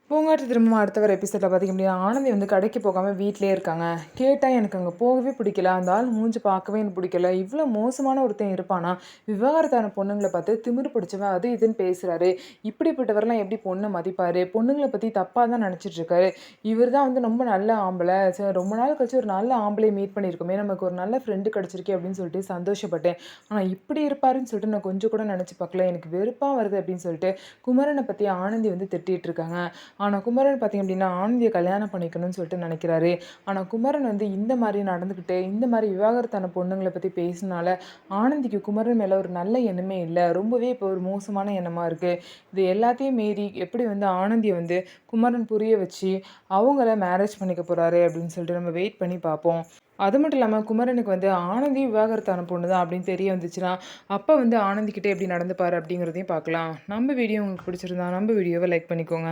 பூங்காற்று திரும்பவும் அடுத்த வர எபிசோடில் பார்த்திங்க அப்படின்னா ஆனந்தி வந்து கடைக்கு போகாமல் வீட்டிலே இருக்காங்க. கேட்டால் எனக்கு அங்கே போகவே பிடிக்கல, அந்த ஆள் மூஞ்சி பார்க்கவே எனக்கு பிடிக்கல, இவ்வளோ மோசமான ஒருத்தன் இருப்பானா, விவாகரத்தான பொண்ணுங்களை பார்த்து திமிரு பிடிச்சவன் அது இதுன்னு பேசுகிறாரு, இப்படிப்பட்டவரெலாம் எப்படி பொண்ணை மதிப்பார், பொண்ணுங்களை பற்றி தப்பாக தான் நினச்சிட்டு இருக்காரு, இவர் தான் வந்து ரொம்ப நல்ல ஆம்பளை, சரி ரொம்ப நாள் கழிச்சு ஒரு நல்ல ஆம்பளையை மீட் பண்ணியிருக்கோமே, நமக்கு ஒரு நல்ல ஃப்ரெண்டு கிடச்சிருக்கே அப்படின்னு சொல்லிட்டு சந்தோஷப்பட்டேன். ஆனால் இப்படி இருப்பாருன்னு சொல்லிட்டு நான் கொஞ்சம் கூட நினச்சி பார்க்கல, எனக்கு வெறுப்பாக வருது அப்படின்னு சொல்லிட்டு குமரனை பற்றி ஆனந்தி வந்து திட்டிகிட்டு இருக்காங்க. ஆனா குமரன் பார்த்தீங்க அப்படின்னா, ஆனந்திய கல்யாணம் பண்ணிக்கணும்னு சொல்லிட்டு நெனைக்கிறாரு. ஆனா குமரன் வந்து இந்த மாரி நடந்துக்கிட்டு, இந்த மாரி விவாகரத்தான பொண்ணுங்கள பத்தி பேசுனால, ஆனந்திக்கு குமரன் மேல ஒரு நல்ல எண்ணமே இல்ல. ரொம்பவே இப்போ ஒரு மோசமான எண்ணமா இருக்கு. இது எல்லாத்தையும் மீறி எப்படி வந்து ஆனந்திய வந்து குமரன் புரிய வச்சு, அவங்கள மேரேஜ் பண்ணிக்க போறாரு அப்படின்னு சொல்லிட்டு நம்ம வெயிட் பண்ணி பார்ப்போம். அது மட்டும் இல்லாம குமரனுக்கு வந்து ஆனந்தி விவாகரத்தான பொண்ணு தான் அப்படின்னு தெரிய வந்துச்சுன்னா, அப்ப வந்து ஆனந்திகிட்ட எப்படி நடந்துப்பாரு அப்படிங்கிறதையும் பார்க்கலாம். நம்ம வீடியோ உங்களுக்கு பிடிச்சிருந்தா நம்ம வீடியோவ லைக் பண்ணிக்கோங்க.